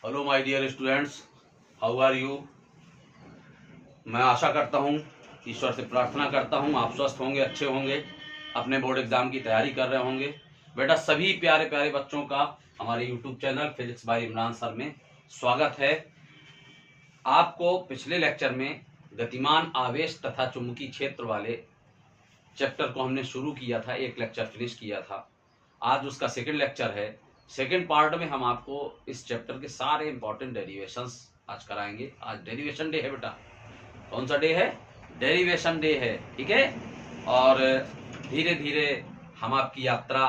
Hello my dear students, how are you. मैं आशा करता हूँ, ईश्वर से प्रार्थना करता हूँ आप स्वस्थ होंगे, अच्छे होंगे, अपने बोर्ड एग्जाम की तैयारी कर रहे होंगे। बेटा सभी प्यारे प्यारे बच्चों का हमारे YouTube channel physics bye Imran sir में स्वागत है। आपको पिछले लेक्चर में गतिमान आवेश तथा चुंबकीय क्षेत्र वाले चैप्टर को हमने शुरू किया था, एक लेक्चर फिनिश किया था। आज उसका सेकंड लेक्चर है। सेकंड पार्ट में हम आपको इस चैप्टर के सारे इंपॉर्टेंट डेरिवेशंस आज कराएंगे। आज डेरिवेशन डे है बेटा। कौन सा डे है? डेरिवेशन डे है, ठीक है। और धीरे धीरे हम आपकी यात्रा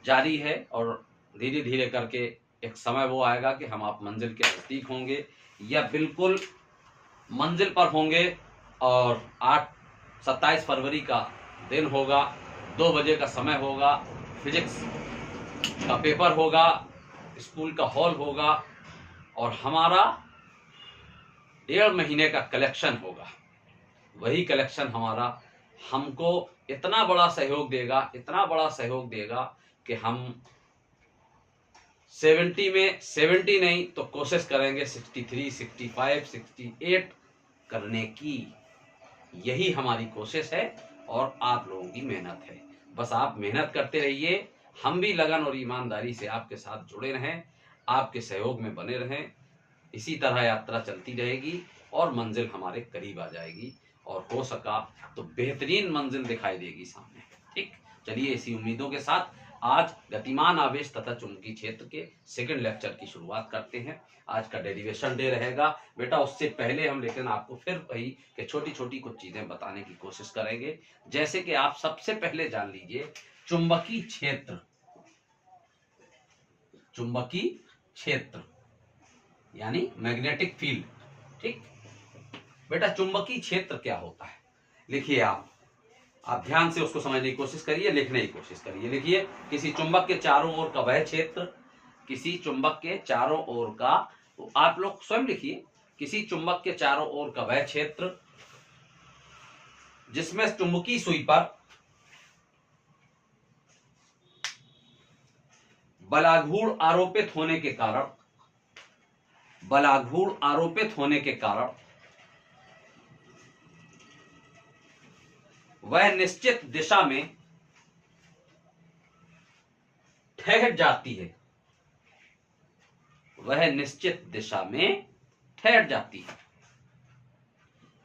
जारी है और धीरे धीरे करके एक समय वो आएगा कि हम आप मंजिल के नजदीक होंगे या बिल्कुल मंजिल पर होंगे। और 27 फरवरी का दिन होगा, 2 बजे का समय होगा, फिजिक्स का पेपर होगा, स्कूल का हॉल होगा और हमारा 1.5 महीने का कलेक्शन होगा। वही कलेक्शन हमारा हमको इतना बड़ा सहयोग देगा, इतना बड़ा सहयोग देगा कि हम 70 में 70 नहीं तो कोशिश करेंगे 63, 65, 68 करने की। यही हमारी कोशिश है और आप लोगों की मेहनत है। बस आप मेहनत करते रहिए, हम भी लगन और ईमानदारी से आपके साथ जुड़े रहें, आपके सहयोग में बने रहें। इसी तरह यात्रा चलती रहेगी और मंजिल हमारे करीब आ जाएगी और हो सका तो बेहतरीन मंजिल दिखाई देगी सामने। ठीक, चलिए इसी उम्मीदों के साथ आज गतिमान आवेश तथा चुंबकीय क्षेत्र के सेकंड लेक्चर की शुरुआत करते हैं। आज का डेरिवेशन डे रहेगा बेटा। उससे पहले हम लेकिन आपको फिर वही कि छोटी छोटी कुछ चीजें बताने की कोशिश करेंगे। जैसे कि आप सबसे पहले जान लीजिए चुंबकीय क्षेत्र। चुंबकीय क्षेत्र यानी मैग्नेटिक फील्ड। ठीक बेटा, चुंबकीय क्षेत्र क्या होता है? लिखिए आप ध्यान से उसको समझने की कोशिश करिए, लिखने की कोशिश करिए। लिखिए, किसी चुंबक के चारों ओर का वह क्षेत्र, किसी चुंबक के चारों ओर का, तो आप लोग स्वयं लिखिए, किसी चुंबक के चारों ओर का वह क्षेत्र जिसमें चुंबकीय सुई पर बलाघूर्ण आरोपित होने के कारण, बलाघूर्ण आरोपित होने के कारण वह निश्चित दिशा में ठहर जाती है। वह निश्चित दिशा में ठहर जाती है।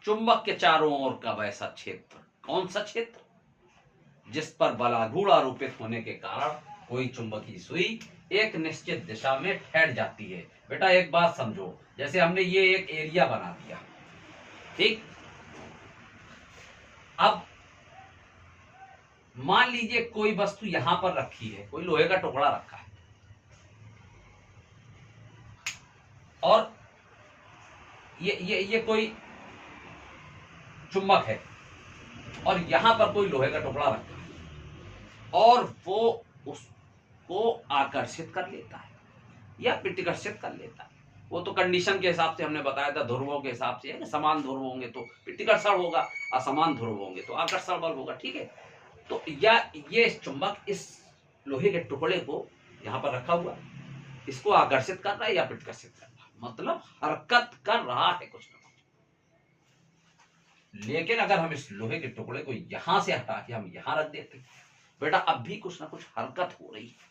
चुंबक के चारों ओर का वैसा क्षेत्र, कौन सा क्षेत्र? जिस पर बलाघूर्ण आरोपित होने के कारण कोई चुंबकीय सुई एक निश्चित दिशा में ठहर जाती है। बेटा एक बात समझो, जैसे हमने ये एक एरिया बना दिया, ठीक। अब मान लीजिए कोई वस्तु यहां पर रखी है, कोई लोहे का टुकड़ा रखा है और ये कोई चुंबक है और यहां पर कोई लोहे का टुकड़ा रखा है और वो उसको आकर्षित कर लेता है या प्रतिकर्षित कर लेता है। वो तो कंडीशन के हिसाब से हमने बताया था, ध्रुवों के हिसाब से है। समान ध्रुव होंगे तो प्रतिकर्षण होगा, असमान ध्रुव होंगे तो आकर्षण बल होगा, ठीक है। तो या ये चुंबक इस लोहे के टुकड़े को यहां पर रखा हुआ, इसको आकर्षित कर रहा है या प्रतिकर्षित कर रहा है, मतलब हरकत कर रहा है कुछ ना कुछ। लेकिन अगर हम इस लोहे के टुकड़े को यहां से हटा के हम यहां रख देते बेटा, अब भी कुछ ना कुछ हरकत हो रही है।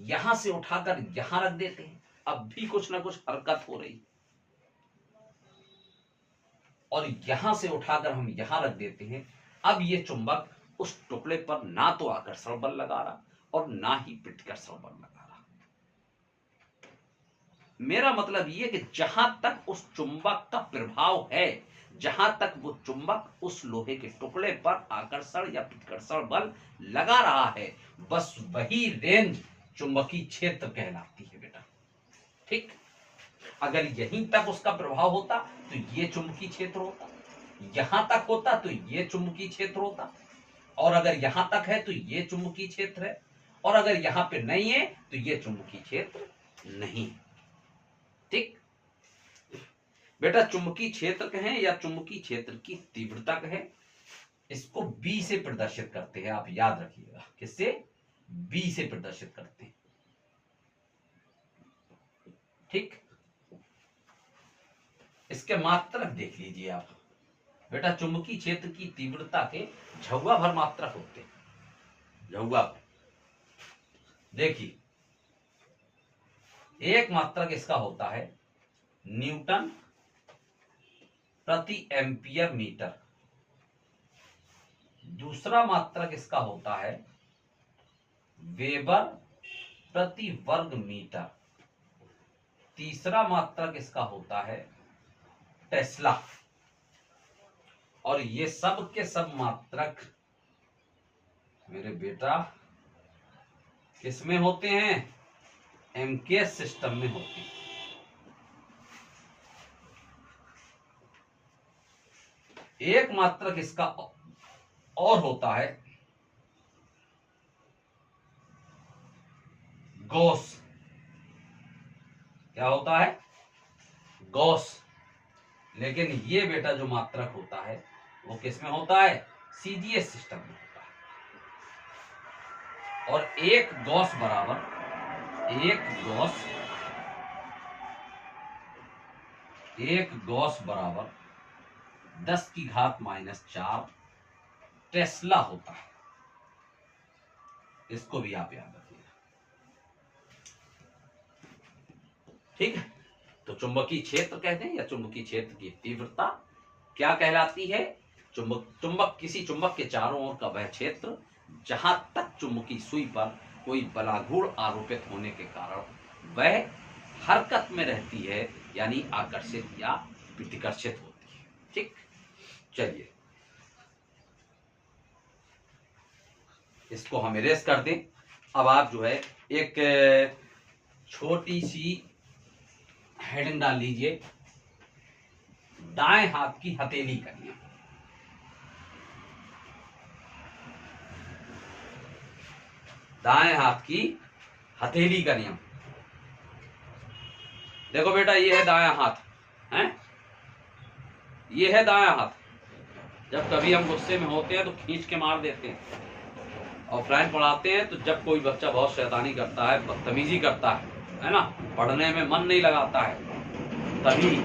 यहां से उठाकर यहां रख देते हैं, अब भी कुछ ना कुछ हरकत हो रही। और यहां से उठाकर हम यहां रख देते हैं, अब ये चुंबक उस टुकड़े पर ना तो आकर्षण बल लगा रहा और ना ही प्रतिकर्षण बल लगा रहा। मेरा मतलब ये कि जहां तक उस चुंबक का प्रभाव है, जहां तक वो चुंबक उस लोहे के टुकड़े पर आकर्षण या प्रतिकर्षण बल लगा रहा है, बस वही रेंज चुंबकीय क्षेत्र कहलाती है बेटा। ठीक, अगर यहीं तक उसका प्रभाव होता तो ये चुंबकीय क्षेत्र होता, यहां तक होता तो ये चुंबकीय क्षेत्र होता, और अगर यहां तक है तो ये चुंबकीय क्षेत्र है, और अगर यहां पे नहीं है तो ये चुंबकीय क्षेत्र नहीं। ठीक बेटा, चुंबकीय क्षेत्र कहें या चुंबकीय क्षेत्र की तीव्रता कहें, इसको बी से प्रदर्शित करते हैं। आप याद रखिएगा, किससे? बी से प्रदर्शित करते हैं। ठीक, इसके मात्रक देख लीजिए आप बेटा। चुंबकीय क्षेत्र की तीव्रता के झौवा भर मात्रक होते हैं, झौवा भर। देखिए एक मात्रक इसका होता है न्यूटन प्रति एम्पियर मीटर, दूसरा मात्रक इसका होता है वेबर प्रति वर्ग मीटर, तीसरा मात्रक इसका होता है टेस्ला। और ये सब के सब मात्रक मेरे बेटा किसमें होते हैं? एमकेएस सिस्टम में होते हैं। एक मात्रक इसका और होता है गॉस। क्या होता है? गॉस। लेकिन ये बेटा जो मात्रक होता है वो किस में होता है? सीजीएस सिस्टम में होता है। और एक गॉस बराबर 10 की घात -4 टेस्ला होता है। इसको भी आप याद रखिएगा, ठीक है। तो चुंबकीय क्षेत्र कहते हैं या चुंबकीय क्षेत्र की तीव्रता क्या कहलाती है? चुंबक किसी चुंबक के चारों ओर का वह क्षेत्र जहां तक चुंबकीय सुई पर कोई बलाघूर्ण आरोपित होने के कारण वह हरकत में रहती है, यानी आकर्षित या प्रतिकर्षित होती है। ठीक, चलिए इसको हम इरेज कर दें। अब आप जो है एक छोटी सी हेडिंग डाल लीजिए, दाएं हाथ की हथेली का नियम। दाएं हाथ की हथेली का नियम। देखो बेटा ये है दायां हाथ, है ये है दायां हाथ। जब कभी हम गुस्से में होते हैं तो खींच के मार देते हैं। ऑफलाइन पढ़ाते हैं तो जब कोई बच्चा बहुत शैतानी करता है, बदतमीजी करता है ना, पढ़ने में मन नहीं लगाता है तभी,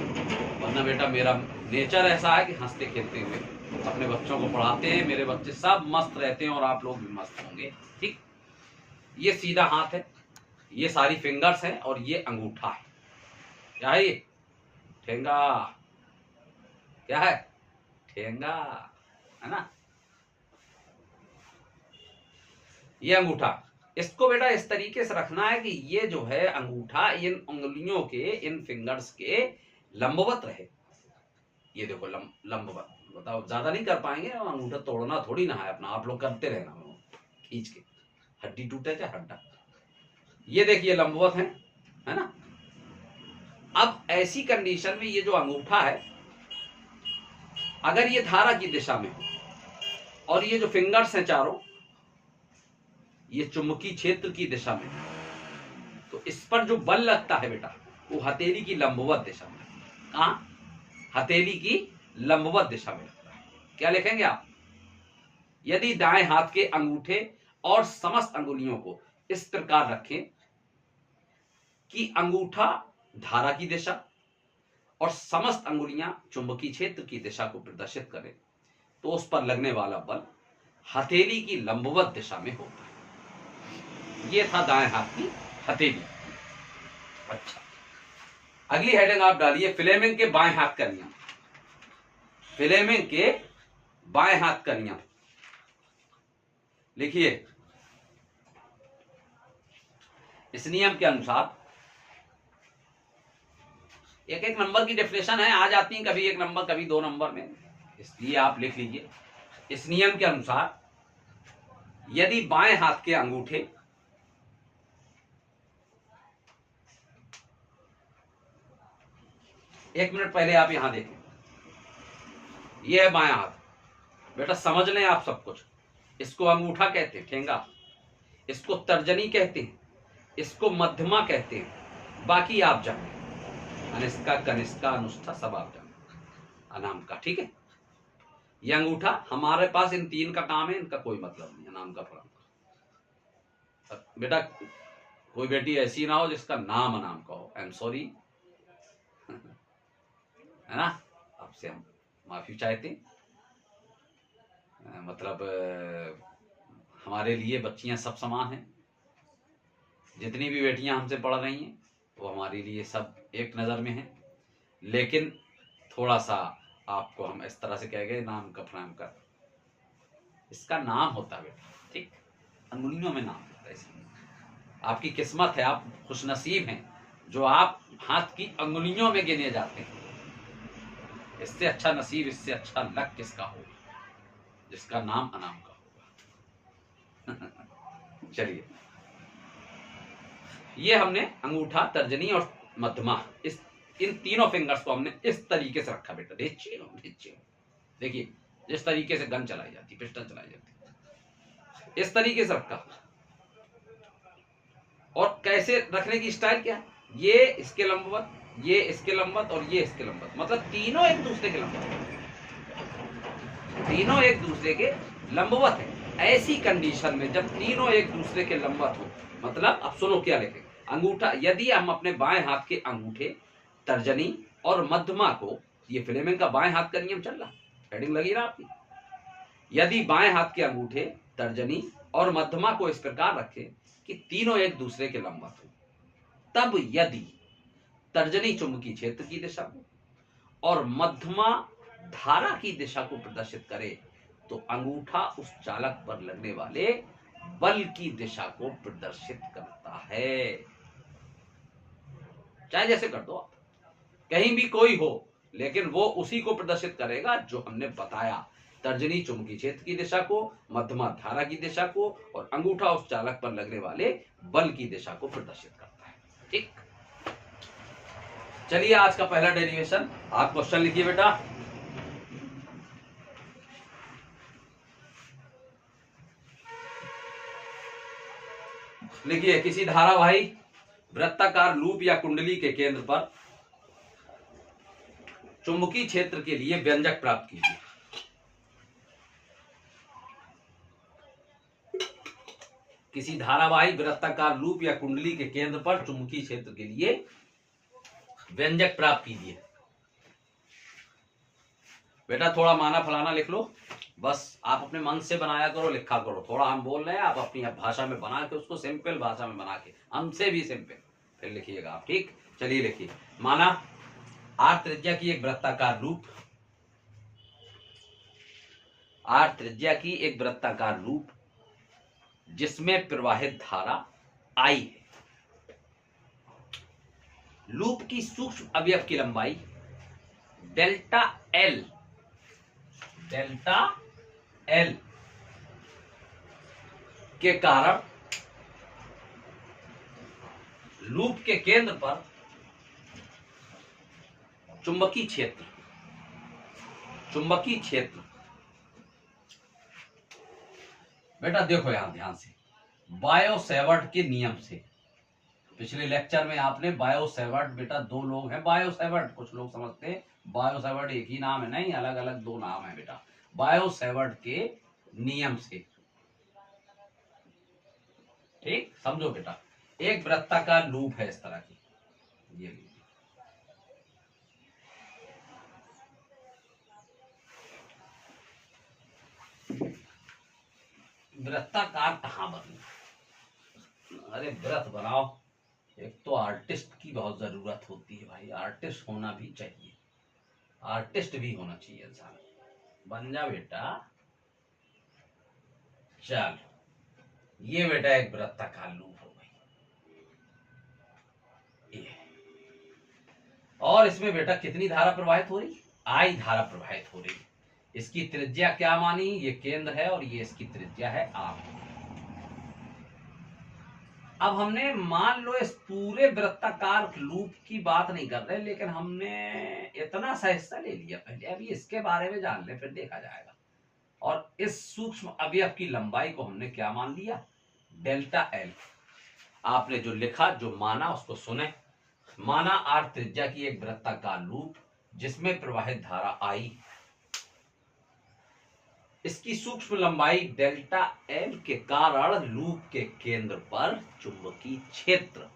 वरना बेटा मेरा नेचर ऐसा है कि हंसते खेलते हुए अपने बच्चों को पढ़ाते हैं। मेरे बच्चे सब मस्त रहते हैं और आप लोग भी मस्त होंगे। ठीक, ये सीधा हाथ है, ये सारी फिंगर्स हैं और ये अंगूठा है। क्या है ये? ठेंगा। क्या है? ठेंगा, है ना। ये अंगूठा, इसको बेटा इस तरीके से रखना है कि ये जो है अंगूठा इन उंगलियों के, इन फिंगर्स के लंबवत रहे। ये देखो लंबवत। बताओ ज्यादा नहीं कर पाएंगे, और अंगूठा तोड़ना थोड़ी ना है अपना, आप लोग करते रहना खींच के, हड्डी टूटे चाहे हड्डा। ये देखिए लंबवत है ना। अब ऐसी कंडीशन में ये जो अंगूठा है, अगर ये धारा की दिशा में हो और ये जो फिंगर्स हैं चारों ये चुंबकीय क्षेत्र की दिशा में, तो इस पर जो बल लगता है बेटा वो हथेली की लंबवत दिशा में। कहाँ? हथेली की लंबवत दिशा में लगता है। क्या लिखेंगे आप? यदि दाएं हाथ के अंगूठे और समस्त अंगुलियों को इस प्रकार रखें कि अंगूठा धारा की दिशा और समस्त अंगुलियां चुंबकीय क्षेत्र की दिशा को प्रदर्शित करें, तो उस पर लगने वाला बल हथेली की लंबवत दिशा में होता है। ये था दाएं हाथ की हथेली। अच्छा, अगली हेडिंग आप डालिए फ्लेमिंग के बाएं हाथ का नियम। फ्लेमिंग के बाएं हाथ का नियम लिखिए। इस नियम के अनुसार एक एक नंबर की डेफिनेशन है, आ जाती है कभी एक नंबर कभी 2 नंबर में, इसलिए आप लिख लीजिए। इस नियम के अनुसार यदि बाएं हाथ के अंगूठे एक मिनट पहले आप यहां देखें, यह है बायां हाथ। बेटा समझ लें आप सब कुछ। इसको अंगूठा कहते हैं, ठेंगा, इसको तर्जनी कहते हैं, इसको मध्यमा कहते हैं, बाकी आप जाने, अनिष्का, कनिष्का, अनुष्ठा सब आप जाने अनाम का। ठीक है, ये अंगूठा हमारे पास इन 3 का काम है, इनका कोई मतलब नहीं, अनाम का फलाम का। बेटा कोई बेटी ऐसी ना हो जिसका नाम अनाम का हो। आई एम सॉरी, है ना, आपसे हम माफी चाहते हैं। मतलब हमारे लिए बच्चियां सब समान हैं। जितनी भी बेटियां हमसे पढ़ रही हैं वो हमारे लिए सब एक नज़र में हैं। लेकिन थोड़ा सा आपको हम इस तरह से कह गए नाम का फ्राम कर, इसका नाम होता है बेटा, ठीक, अंगुलियों में नाम होता है। इसलिए आपकी किस्मत है, आप खुशनसीब हैं जो आप हाथ की अंगुलियों में गिने जाते हैं। इससे अच्छा नसीब, इससे अच्छा लक किसका हो जिसका नाम अनाम का होगा। चलिए, ये हमने अंगूठा, तर्जनी और मध्यमा, इन तीनों फिंगर्स को हमने इस तरीके से रखा बेटा। देखिए जिस तरीके से गन चलाई जाती, पिस्टल चलाई जाती, इस तरीके से रखा। और कैसे रखने की स्टाइल क्या, ये इसके लंबवत, ये इसके लंबवत और ये इसके लंबवत, मतलब तीनों एक दूसरे के लंबवत, तीनों एक दूसरे के लंबवत है। ऐसी कंडीशन में जब तीनों एक दूसरे के लंबवत हो, मतलब अब सुनो क्या लिखेंगे। अंगूठा, यदि हम अपने बाएं हाथ के अंगूठे, तर्जनी और मध्यमा को, ये फ्लेमिंग का बाएं हाथ का नियम चल रहा, हेडिंग लगी ना आपकी। यदि बाएं हाथ के अंगूठे, तर्जनी और मध्यमा को इस प्रकार रखें कि तीनों एक दूसरे के लंबवत हो, तब यदि तर्जनी चुंबकीय क्षेत्र की दिशा को और मध्यमा धारा की दिशा को प्रदर्शित करे तो अंगूठा उस चालक पर लगने वाले बल की दिशा को प्रदर्शित करता है। चाहे जैसे कर दो आप, कहीं भी कोई हो, लेकिन वो उसी को प्रदर्शित करेगा जो हमने बताया। तर्जनी चुंबकीय क्षेत्र की दिशा को, मध्यमा धारा की दिशा को और अंगूठा उस चालक पर लगने वाले बल की दिशा को प्रदर्शित करता है। ठीक, चलिए आज का पहला डेरिवेशन। आप क्वेश्चन लिखिए बेटा। लिखिए, किसी धारावाही वृत्ताकार लूप या कुंडली के केंद्र पर चुंबकीय क्षेत्र के लिए व्यंजक प्राप्त कीजिए। किसी धारावाही वृत्ताकार लूप या कुंडली के केंद्र पर चुंबकीय क्षेत्र के लिए व्यंजक प्राप्त कीजिए। बेटा थोड़ा माना फलाना लिख लो, बस आप अपने मन से बनाया करो, लिखा करो। थोड़ा हम बोल रहे हैं, आप अपनी भाषा में बना के उसको सिंपल भाषा में बना के, हमसे भी सिंपल फिर लिखिएगा आप। ठीक, चलिए लिखिए। माना आर त्रिज्या की एक वृत्ताकार लूप, आर त्रिज्या की एक वृत्ताकार लूप जिसमें प्रवाहित धारा आई है। लूप की सूक्ष्म अवयव की लंबाई डेल्टा एल, डेल्टा एल के कारण लूप के केंद्र पर चुंबकीय क्षेत्र, चुंबकीय क्षेत्र, बेटा देखो यहां ध्यान से, बायो-सैवर्ट के नियम से। पिछले लेक्चर में आपने बायो-सैवर्ट, बेटा दो लोग हैं बायो-सैवर्ट, कुछ लोग समझते हैं बायो-सैवर्ट एक ही नाम है, नहीं, अलग अलग दो नाम है बेटा। बायो-सैवर्ट के नियम से, ठीक, समझो बेटा। एक वृत्ताकार लूप है इस तरह की, ये वृत्ताकार कहां बनी? अरे व्रत बनाओ। एक तो आर्टिस्ट की बहुत जरूरत होती है भाई, आर्टिस्ट होना भी चाहिए, आर्टिस्ट भी होना चाहिए इंसान। बन जा बेटा। चल, ये बेटा एक वृत्ताकार लूप हो गई, ये। और इसमें बेटा कितनी धारा प्रवाहित हो रही? आई धारा प्रवाहित हो रही। इसकी त्रिज्या क्या मानी? ये केंद्र है और ये इसकी त्रिज्या है आर। अब हमने मान लो इस पूरे वृत्ताकार लूप की बात नहीं कर रहे, लेकिन हमने इतना सा हिस्सा ले लिया पहले, अभी इसके बारे में जान ले फिर देखा जाएगा। और इस सूक्ष्म अवयव की लंबाई को हमने क्या मान लिया? Delta L. आपने जो लिखा, जो माना, उसको सुने। माना आर त्रिज्या की एक वृत्ताकार लूप जिसमें प्रवाहित धारा आई, इसकी सूक्ष्म लंबाई डेल्टा एल के कारण लूप के केंद्र पर चुंबकीय क्षेत्र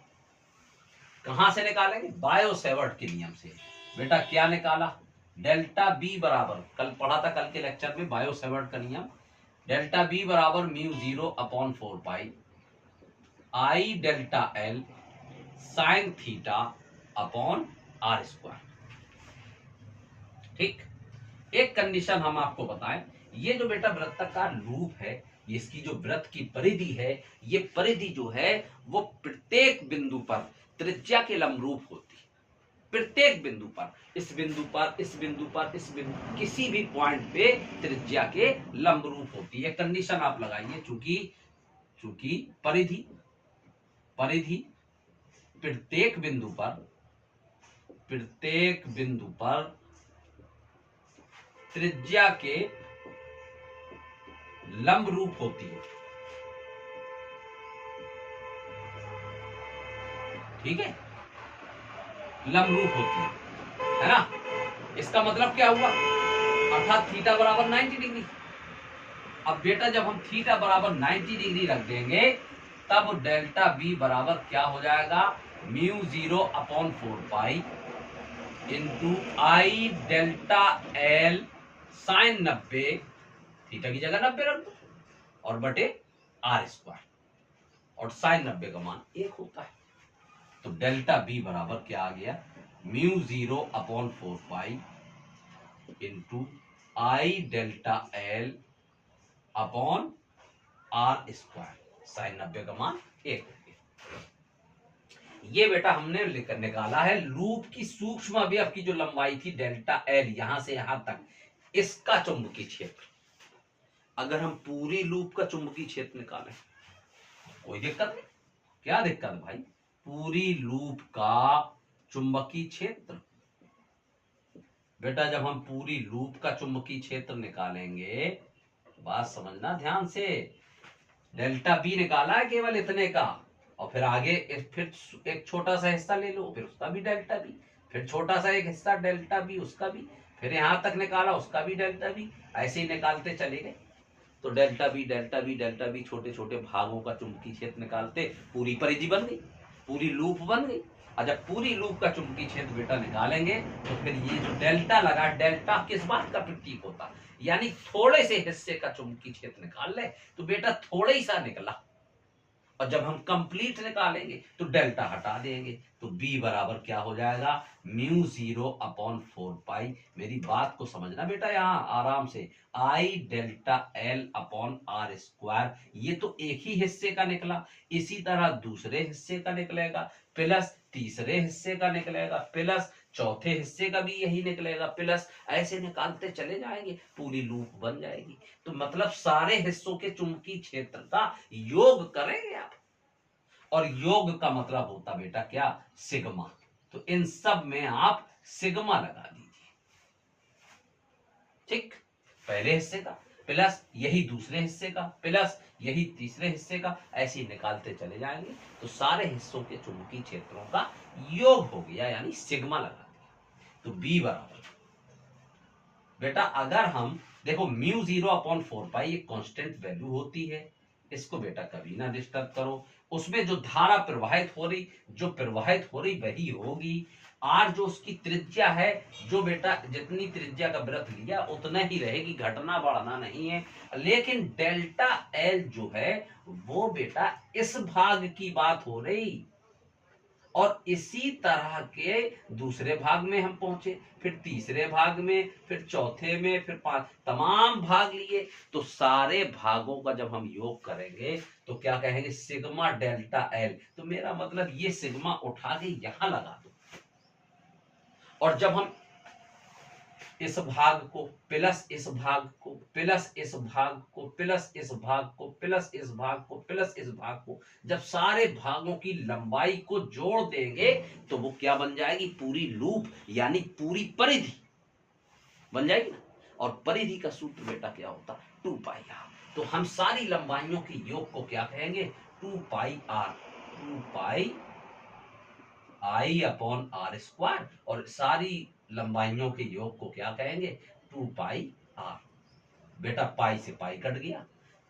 कहां से निकालेंगे? बायो सेवर्ट के नियम से। बेटा क्या निकाला? डेल्टा बी बराबर, कल पढ़ा था कल के लेक्चर में बायो सेवर्ट का नियम, डेल्टा बी बराबर mu 0/4 pi I delta L sine theta upon R square. ठीक, एक कंडीशन हम आपको बताएं, ये जो बेटा वृत्ताकार लूप है, इसकी जो वृत्त की परिधि है, ये परिधि जो है वो प्रत्येक बिंदु पर त्रिज्या के लंबरूप होती है। प्रत्येक बिंदु पर, इस बिंदु पर, इस बिंदु पर, इस बिंदु, किसी भी पॉइंट पे त्रिज्या के लंबरूप होती है। कंडीशन आप लगाइए, चूंकि चूंकि परिधि परिधि प्रत्येक बिंदु पर त्रिज्या के लंब रूप होती है। ठीक है, लंब रूप होती है ना? इसका मतलब क्या हुआ? अर्थात थीटा बराबर 90 डिग्री। अब बेटा जब हम थीटा बराबर 90 डिग्री रख देंगे तब डेल्टा बी बराबर क्या हो जाएगा? Mu 0/4 pi into I delta L sign 90, theta की जगह 90 रख दो, और बटे आर स्क्वायर, और साइन 90 का मान 1 होता है। तो डेल्टा बी बराबर क्या आ गया? Mu 0/4 pi into I delta L upon R square, sine 90 का मान 1 हो गया। ये बेटा हमने निकाला है लूप की सूक्ष्म अवयव की जो लंबाई थी डेल्टा एल, यहां से यहां तक, इसका चुंबकीय क्षेत्र। अगर हम पूरी लूप का चुंबकीय क्षेत्र निकालें, कोई दिक्कत नहीं। क्या दिक्कत है भाई? पूरी लूप का चुंबकीय क्षेत्र, बेटा जब हम पूरी लूप का चुंबकीय क्षेत्र निकालेंगे, बात समझना ध्यान से, डेल्टा बी निकाला है केवल इतने का, और फिर आगे फिर एक छोटा सा हिस्सा ले लो, फिर उसका भी डेल्टा बी, फिर छोटा सा एक हिस्सा डेल्टा बी, उसका भी, फिर यहां तक निकाला, उसका भी डेल्टा बी, ऐसे ही निकालते चले गए। तो delta B delta B delta B, छोटे छोटे भागों का चुंबकीय क्षेत्र निकालते पूरी परिधि बन गई, पूरी लूप बन गई। और जब पूरी लूप का चुंबकीय क्षेत्र बेटा निकालेंगे तो फिर ये जो डेल्टा लगा, डेल्टा किस बात का प्रतीक होता? यानी थोड़े से हिस्से का चुंबकीय क्षेत्र निकाल ले तो बेटा थोड़ा ही सा निकला, और जब हम कंप्लीट निकालेंगे तो डेल्टा हटा देंगे, तो B बराबर क्या हो जाएगा? Mu 0/4 pi. मेरी बात को समझना बेटा यहां आराम से, I delta L upon R square, ये तो एक ही हिस्से का निकला, इसी तरह दूसरे हिस्से का निकलेगा, प्लस तीसरे हिस्से का निकलेगा, प्लस चौथे हिस्से का भी यही निकलेगा, प्लस ऐसे निकालते चले जाएंगे, पूरी लूप बन जाएगी। तो मतलब सारे हिस्सों के चुंबकीय क्षेत्र का योग करेंगे आप, और योग का मतलब होता बेटा क्या? सिग्मा। तो इन सब में आप सिग्मा लगा दीजिए। ठीक, पहले हिस्से का प्लस यही दूसरे हिस्से का प्लस यही तीसरे हिस्से का, ऐसे ही निकालते चले जाएंगे तो सारे हिस्सों के चुंबकीय क्षेत्रों का योग हो गया, यानी सिग्मा लगा दिया। तो बी बराबर, बेटा अगर हम देखो म्यू 0/4 पाई एक कांस्टेंट वैल्यू होती है, इसको बेटा कभी ना डिस्टर्ब करो। उसमें जो धारा प्रवाहित हो रही वही होगी। आर जो उसकी त्रिज्या है, जो बेटा जितनी त्रिज्या का वृत्त लिया उतना ही रहेगी, घटना बढ़ना नहीं है। लेकिन डेल्टा एल जो है वो बेटा इस भाग की बात हो रही, और इसी तरह के दूसरे भाग में हम पहुंचे, फिर तीसरे भाग में, फिर चौथे में, फिर पांच, तमाम भाग लिए। तो सारे भागों का जब हम योग करेंगे तो क्या कहेंगे? Sigma delta L. तो मेरा मतलब ये सिग्मा उठा के यहां लगा दो, और जब हम इस भाग को प्लस इस भाग को प्लस इस भाग को प्लस इस भाग को प्लस इस भाग को प्लस इस भाग को, जब सारे भागों की लंबाई को जोड़ देंगे तो वो क्या बन जाएगी? पूरी लूप, यानी पूरी परिधि बन जाएगी ना। और परिधि का सूत्र बेटा क्या होता? 2πr। तो हम सारी लंबाइयों के योग को क्या कहेंगे? 2πr, 2π आई अपॉन आर स्क्वायर, और सारी लंबाइयों के योग को क्या कहेंगे? 2πr। बेटा पाई से पाई कट गया,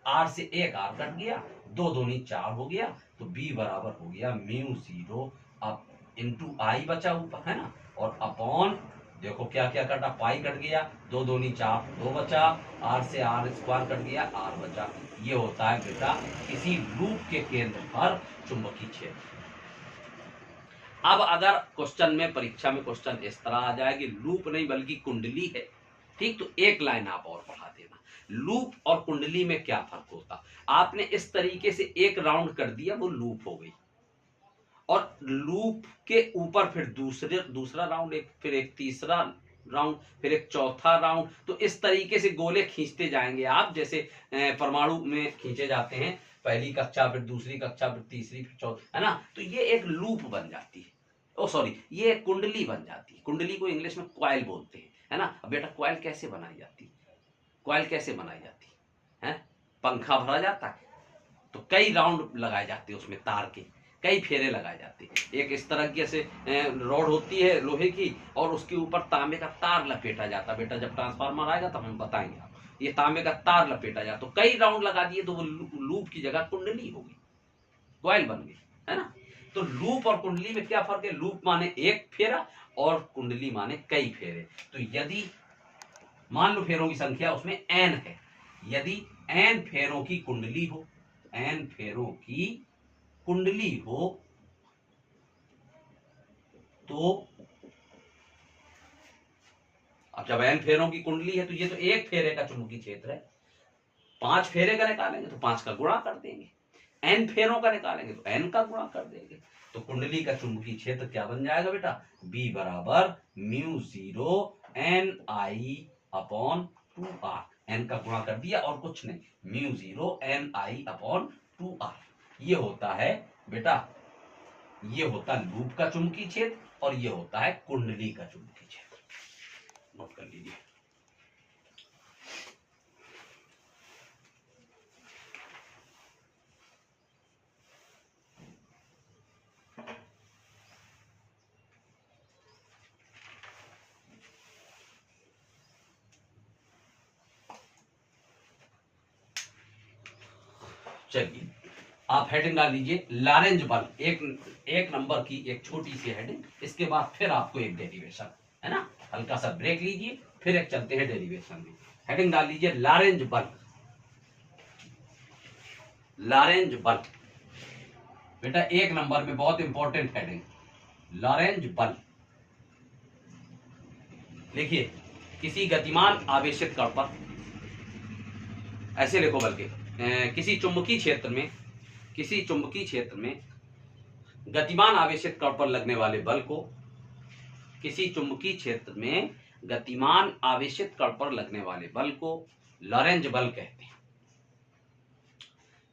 आर से एक आर कट गया, 2 दूनी 4 हो गया, तो बी बराबर हो गया म्यू 0 अब इंटू आई बचा ऊपर, है ना, और अपॉन देखो क्या क्या कटा, पाई कट गया, 2 दूनी 4 2 बचा, आर से आर स्क्वायर कट गया, आर बचा। ये होता है बेटा किसी लूप के केंद्र पर चुंबकीय क्षेत्र। अब अगर क्वेश्चन में, परीक्षा में क्वेश्चन इस तरह आ जाए कि लूप नहीं बल्कि कुंडली है, ठीक, तो एक लाइन आप और पढ़ा देना, लूप और कुंडली में क्या फर्क होता। आपने इस तरीके से एक राउंड कर दिया, वो लूप हो गई, और लूप के ऊपर फिर दूसरा राउंड, फिर एक तीसरा राउंड, फिर एक चौथा राउंड, तो इस तरीके से गोले खींचते जाएंगे आप, जैसे परमाणु में खींचे जाते हैं, पहली कक्षा फिर दूसरी कक्षा फिर तीसरी फिर चौथी, है ना, तो ये एक लूप बन जाती है, ओ सॉरी, ये एक कुंडली बन जाती है। कुंडली को इंग्लिश में कॉइल बोलते हैं, है ना। अब बेटा कॉइल कैसे बनाई जाती है, कॉइल कैसे बनाई जाती है, पंखा भरा जाता है तो कई राउंड लगाए जाते हैं उसमें, तार के कई फेरे लगाए जाते हैं। एक इस तरह की ऐसे रॉड होती है लोहे की, और उसके ऊपर तांबे का तार लपेटा जाता है। बेटा जब ट्रांसफार्मर आएगा तब हम बताएंगे आप, ये तांबे का तार लपेटा जाता, तो कई राउंड लगा दिए तो वो लूप की जगह कुंडली हो गई, कॉइल बन गई, है ना। तो लूप और कुंडली में क्या फर्क है, लूप माने एक फेरा और कुंडली माने कई फेरे। तो यदि मान लो फेरों की संख्या उसमें n है, यदि n फेरों की कुंडली हो, n फेरों की कुंडली हो, तो अब जब n फेरों की कुंडली है तो ये तो एक फेरे का चुंबकीय क्षेत्र है, 5 फेरे का निकालेंगे तो 5 का गुणा कर देंगे, n फेरों का निकालेंगे तो n का गुणा कर देंगे, तो कुंडली का चुंबकीय क्षेत्र क्या बन जाएगा बेटा, B बराबर mu 0 n I upon 2r, n का गुणा कर दिया और कुछ नहीं, mu 0 n I upon 2r। ये होता है बेटा, ये होता है लूप का चुंबकीय क्षेत्र और ये होता है कुंडली का चुंबकीय क्षेत्र, नोट कर लीजिए। चलिए आप हेडिंग डाल लीजिए, लॉरेंज बल, एक नंबर की एक छोटी सी हेडिंग, इसके बाद फिर आपको एक डेरिवेशन, है ना, हल्का सा ब्रेक लीजिए, फिर एक चलते हैं डेरिवेशन में। हेडिंग डाल लीजिए लॉरेंज बल, लॉरेंज बल, बेटा एक नंबर में बहुत इंपॉर्टेंट हेडिंग, लॉरेंज बल। देखिए किसी गतिमान आवेशित कण पर, ऐसे लिखो बल्कि किसी चुंबकीय क्षेत्र में, किसी चुंबकीय क्षेत्र में गतिमान आवेशित कण पर लगने वाले बल को, किसी चुंबकीय क्षेत्र में गतिमान आवेशित कण पर लगने वाले बल को लॉरेंज बल कहते हैं।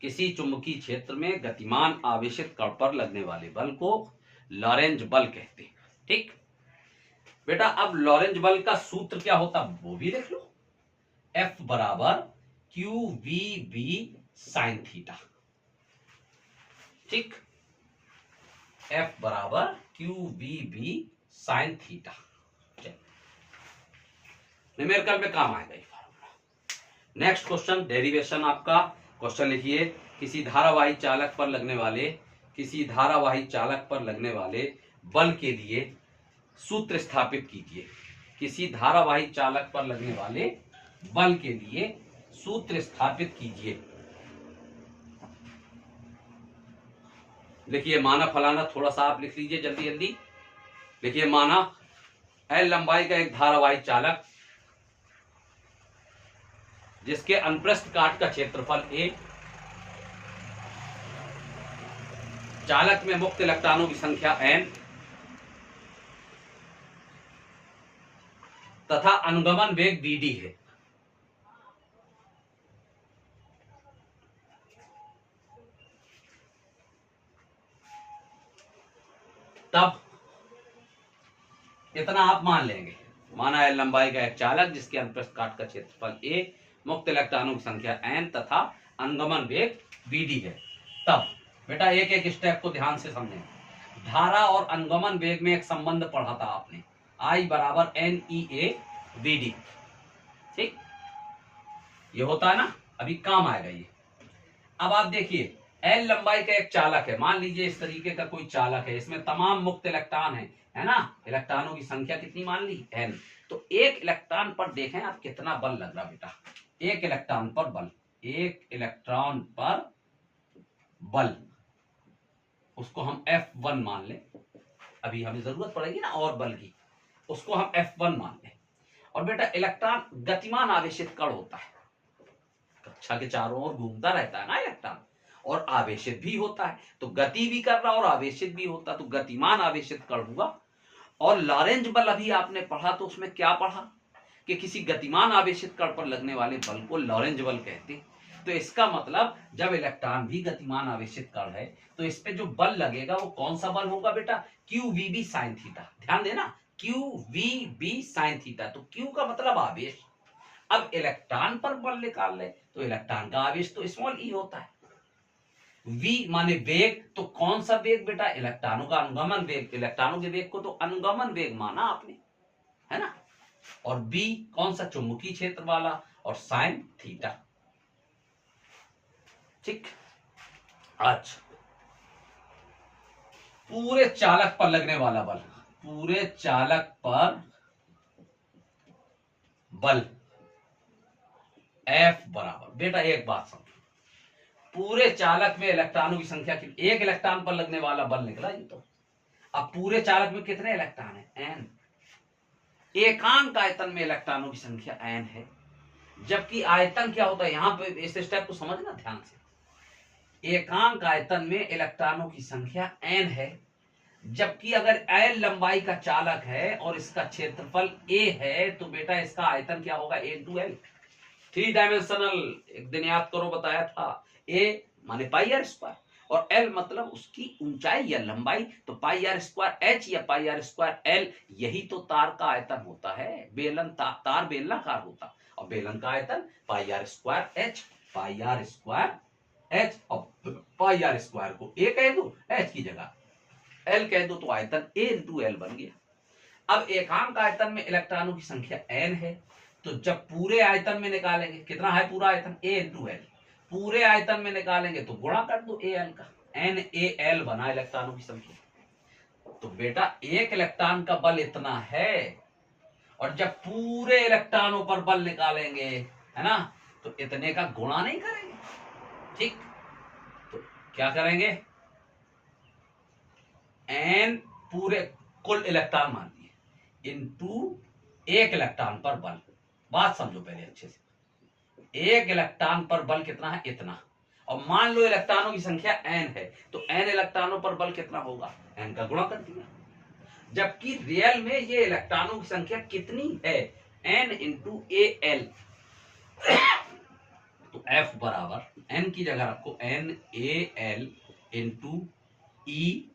किसी चुंबकीय क्षेत्र में गतिमान आवेशित कण पर लगने वाले बल को लॉरेंज बल कहते हैं, ठीक बेटा। अब लॉरेंज बल का सूत्र क्या होता वो भी देख लो, F बराबर Q V B sine theta, ठीक, F बराबर Q V B sine theta. Numerical में काम आएगा ये फार्मूला। नेक्स्ट क्वेश्चन डेरिवेशन आपका, क्वेश्चन लिखिए, किसी धारावाही चालक पर लगने वाले, किसी धारावाही चालक पर लगने वाले बल के लिए सूत्र स्थापित कीजिए। किसी धारावाही चालक पर लगने वाले बल के लिए सूत्र स्थापित कीजिए। लिखिए माना फलाना, थोड़ा सा आप लिख लीजिए जल्दी जल्दी। लिखिए माना L लंबाई का एक धारावाही चालक जिसके अनुप्रस्थ काट का क्षेत्रफल A, चालक में मुक्त इलेक्ट्रॉनों की संख्या n तथा अनुगमन वेग Vd है। तब इतना आप मान लेंगे, माना L लंबाई का एक चालक जिसके अनुप्रस्थ काट का क्षेत्रफल A, मुक्त इलेक्ट्रॉनों की संख्या n तथा अनुगमन वेग Vd है। तब बेटा एक एक स्टेप को ध्यान से समझें। धारा और अनुगमन वेग में एक संबंध पढ़ा था आपने, I बराबर NEA VD, ठीक। ये होता है ना, अभी काम आएगा ये। अब आप देखिए L लंबाई का एक चालक है, मान लीजिए इस तरीके का कोई चालक है, इसमें तमाम मुक्त इलेक्ट्रॉन है ना, इलेक्ट्रॉनों की संख्या कितनी मान ली N। तो एक इलेक्ट्रॉन पर देखें आप कितना बल लग रहा बेटा, एक इलेक्ट्रॉन पर बल, एक इलेक्ट्रॉन पर बल, उसको हम F1 मान लें, अभी हमें जरूरत पड़ेगी ना और बल की, उसको हम F1 मान लें। और बेटा इलेक्ट्रॉन गतिमान आवेशित कण होता है, कक्षा के चारों ओर घूमता रहता है ना इलेक्ट्रॉन, और आवेशित भी होता है, तो गति भी कर रहा और आवेशित भी होता, तो गतिमान आवेशित कण हुआ। और लॉरेंज बल अभी आपने पढ़ा, तो उसमें क्या पढ़ा कि किसी गतिमान आवेशित कण पर लगने वाले बल को लॉरेंज बल कहते हैं। तो इसका मतलब जब इलेक्ट्रॉन भी गतिमान आवेशित कण है तो इस पे जो बल लगेगा वो कौन सा बल होगा बेटा, Q V B sine theta. ध्यान देना, Q V B sine theta, तो क्यू का मतलब आवेश। अब इलेक्ट्रॉन पर बल निकाल ले तो इलेक्ट्रॉन का आवेश तो स्मॉल ई होता है, v माने वेग, तो कौन सा वेग बेटा, इलेक्ट्रॉनों का अनुगमन वेग, इलेक्ट्रॉनों के वेग को तो अनुगमन वेग माना आपने, है ना। और b कौन सा, चुंबकीय क्षेत्र वाला, और साइन थीटा, ठीक। अच्छा, पूरे चालक पर लगने वाला बल, पूरे चालक पर बल F बराबर, बेटा एक बात समझो, पूरे चालक में इलेक्ट्रॉनों की संख्या कितनी, एक इलेक्ट्रॉन पर लगने वाला बल निकला ये तो। अब पूरे चालक में कितने इलेक्ट्रॉन है, n। एकांक आयतन में इलेक्ट्रॉनों की संख्या n है, जबकि आयतन क्या होता है, यहां पे इस स्टेप को समझना ध्यान से। एकांक आयतन में इलेक्ट्रॉनों की संख्या n है, जबकि अगर L लंबाई का चालक है और इसका क्षेत्रफल a है, तो बेटा इसका आयतन क्या होगा, a into L. Three dimensional एक दिन याद करो बताया था, a माने पाई आर स्क्वायर, और L मतलब उसकी ऊंचाई या लंबाई, तो पाई आर स्क्वायर H या पाई आर स्क्वायर L, यही तो तार का आयतन होता है। बेलन तार बेलनाकार होता, और बेलन का आयतन pi R square H, pi R square H, और पाई आर स्क्वायर को a कह दो, H की जगह L कह दो, तो आयतन a इंटू एल बन गया। अब एकांक आयतन में इलेक्ट्रॉनों की संख्या n है, तो जब पूरे आयतन में निकालेंगे, कितना है पूरा आयतन, a इंटू एल, पूरे आयतन में निकालेंगे तो गुणा कर दो a l का, n a l बना इलेक्ट्रॉनों की संख्या। तो बेटा एक इलेक्ट्रॉन का बल इतना है, और जब पूरे इलेक्ट्रॉनों पर बल निकालेंगे, है ना, तो इतने का गुणा नहीं करेंगे, ठीक। तो क्या करेंगे, n पूरे कुल इलेक्ट्रॉन मान लिए इनटू एक इलेक्ट्रॉन पर बल। बात समझो पहले अच्छे से, एक इलेक्ट्रॉन पर बल कितना है, इतना, और मान लो इलेक्ट्रॉनों की संख्या n है, तो n इलेक्ट्रॉनों पर बल कितना होगा, n का गुणा कर दिया। जबकि रियल में ये इलेक्ट्रॉनों की संख्या कितनी है, n इंटू ए एल। तो F बराबर n की जगह रखो n a l into E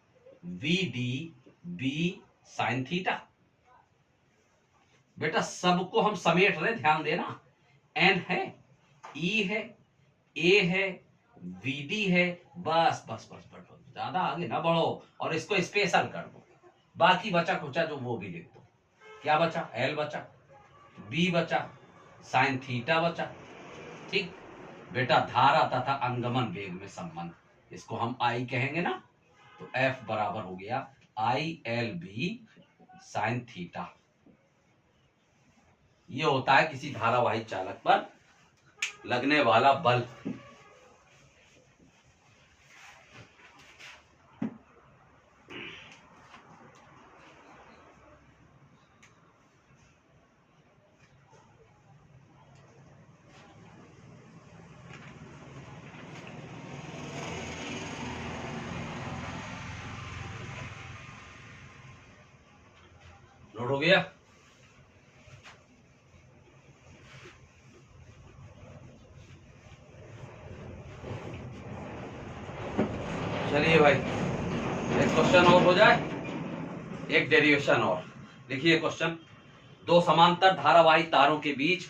V D B sine theta. बेटा सबको हम समेट रहे, ध्यान देना, n है, e है, a है, vd है, बस बस बस बस, ज्यादा आगे ना बढ़ो, और इसको स्पेशल कर दो, बाकी बचा खुचा जो वो भी लिख दो। क्या बचा, l बचा, b बचा, साइन थीटा बचा, ठीक। बेटा धारा तथा अनुगमन वेग में संबंध, इसको हम I कहेंगे ना, तो F बराबर हो गया ILB साइन थीटा। ये होता है किसी धारावाही चालक पर लगने वाला बल। नोट हो गया, चलिए भाई एक क्वेश्चन और हो जाए, एक डेरिवेशन और। देखिए क्वेश्चन, दो समांतर धारावाही तारों के बीच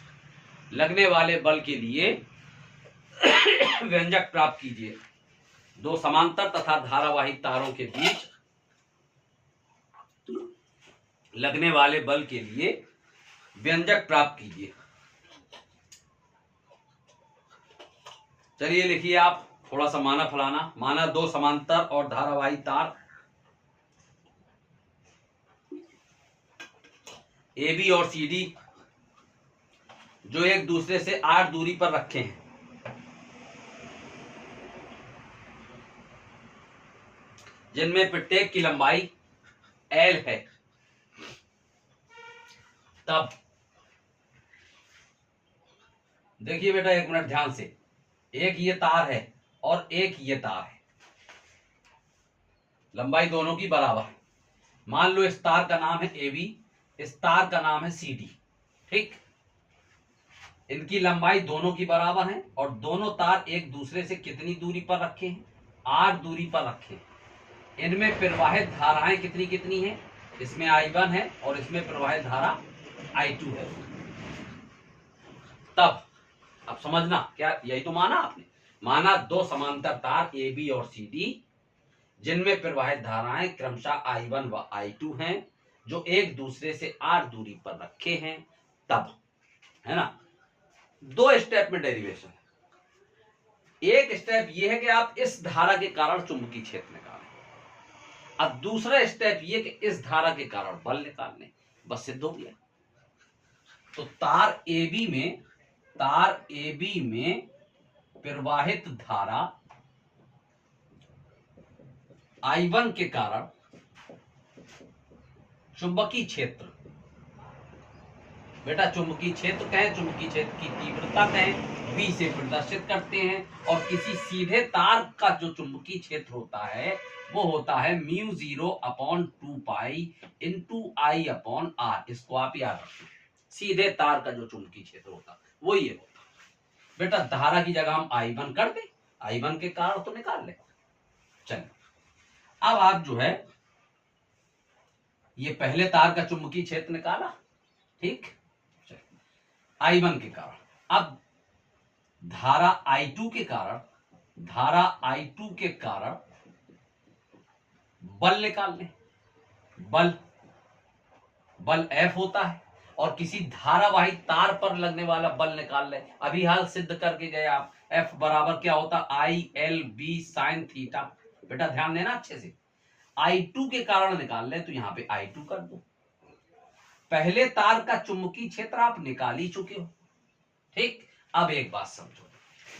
लगने वाले बल के लिए व्यंजक प्राप्त कीजिए। दो समांतर तथा धारावाही तारों के बीच लगने वाले बल के लिए व्यंजक प्राप्त कीजिए। चलिए लिखिए आप थोड़ा सा माना फलाना। माना दो समांतर और धारावाही तार AB और CD जो एक दूसरे से 8 दूरी पर रखे हैं, जिनमें प्रत्येक की लंबाई L है, तब देखिए बेटा एक मिनट ध्यान से, एक ये तार है और एक ये तार है, लंबाई दोनों की बराबर है। मान लो इस तार का नाम है AB, इस तार का नाम है CD, ठीक। इनकी लंबाई दोनों की बराबर है और दोनों तार एक दूसरे से कितनी दूरी पर रखे हैं? 8 दूरी पर रखे हैं। इनमें प्रवाहित धाराएं कितनी कितनी हैं? इसमें I1 है और इसमें प्रवाहित धारा I2 है। तब अब समझना, क्या यही तो माना आपने? माना दो समांतर तार AB और CD जिनमें प्रवाहित धाराएं क्रमशः I1 व I2 हैं, जो एक दूसरे से 8 दूरी पर रखे हैं, तब, है ना। दो स्टेप में डेरिवेशन है। एक स्टेप यह है कि आप इस धारा के कारण चुंबकीय क्षेत्र निकालें, अब दूसरा स्टेप यह कि इस धारा के कारण बल निकाल लें। बस सिद्ध हो गया। तो तार AB में प्रवाहित धारा I1 के कारण चुंबकीय क्षेत्र, बेटा चुंबकीय क्षेत्र कहें, चुंबकीय क्षेत्र की तीव्रता कहें, V से प्रदर्शित करते हैं। और किसी सीधे तार का जो चुंबकीय क्षेत्र होता है वो होता है μ0/2π × I/r। इसको आप याद रखें, सीधे तार का जो चुंबकीय क्षेत्र होता वो ये होता। बेटा धारा की जगह हम I1 कर दे, I1 के कारण तो निकाल ले। चलिए अब आप जो है ये पहले तार का चुंबकीय क्षेत्र निकाला, ठीक। I1 के कारण अब धारा I2 के कारण बल निकाल लें। बल F होता है और किसी धारावाही तार पर लगने वाला बल निकाल लें। अभी हाल सिद्ध करके गए आप, F बराबर क्या होता? ILB sin theta. बेटा ध्यान देना अच्छे से, I2 के कारण निकाल लें तो यहां पे I2 कर दो। पहले तार का चुंबकीय क्षेत्र आप निकाल ही चुके हो, ठीक। अब एक बात समझो,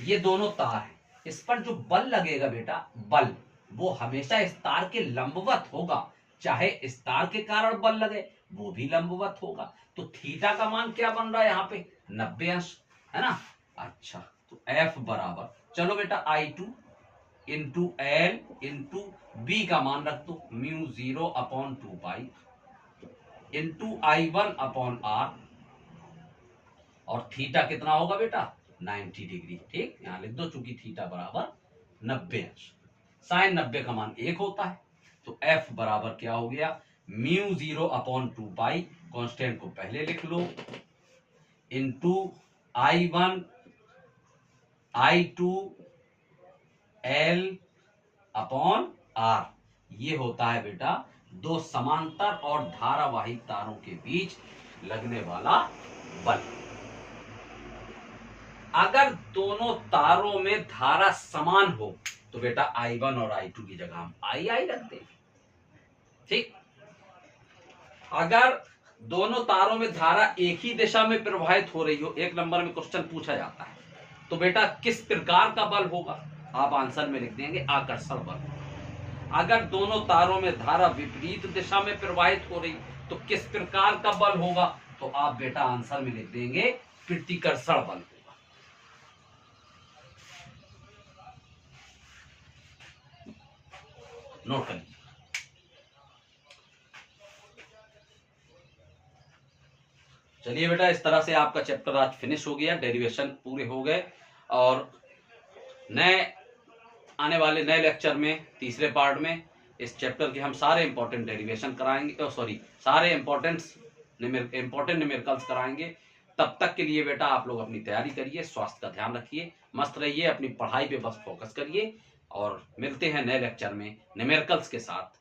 ये दोनों तार हैं, इस पर जो बल लगेगा बेटा, बल वो हमेशा इस तार के लंबवत होगा। चाहे इस तार के कारण बल लगे वो भी लंबवत होगा। तो थीटा का मान क्या बन रहा है यहाँ पे? 90 अंश, है ना। अच्छा, तो F बराबर, चलो बेटा I2 × L × B का मान रख दो, μ0/2π × I1/r। और थीटा कितना होगा बेटा? 90 डिग्री, ठीक। यहां लिख दो, चूंकि थीटा बराबर 90 अंश, साइन 90 का मान 1 होता है। तो F बराबर क्या हो गया? μ0/2π, कांस्टेंट को पहले लिख लो, × I1 I2 L/r। ये होता है बेटा दो समांतर और धारावाही तारों के बीच लगने वाला बल। अगर दोनों तारों में धारा समान हो तो बेटा I1 और I2 की जगह हम I रखते हैं, ठीक। अगर दोनों तारों में धारा एक ही दिशा में प्रवाहित हो रही हो, एक नंबर में क्वेश्चन पूछा जाता है, तो बेटा किस प्रकार का बल होगा? आप आंसर में लिख देंगे आकर्षण बल। अगर दोनों तारों में धारा विपरीत दिशा में प्रवाहित हो रही तो किस प्रकार का बल होगा? तो आप बेटा आंसर में लिख देंगे प्रतिकर्षण बल होगा। नोट कर लीजिए। चलिए बेटा, इस तरह से आपका चैप्टर आज फिनिश हो गया, डेरिवेशन पूरे हो गए। और आने वाले नए लेक्चर में, तीसरे पार्ट में, इस चैप्टर के हम सारे इंपॉर्टेंट डेरिवेशन कराएंगे, सारे इंपॉर्टेंट न्यूमेरिकल्स कराएंगे। तब तक के लिए बेटा आप लोग अपनी तैयारी करिए, स्वास्थ्य का ध्यान रखिए, मस्त रहिए, अपनी पढ़ाई पे बस फोकस करिए। और मिलते हैं नए लेक्चर में न्यूमेरिकल्स के साथ।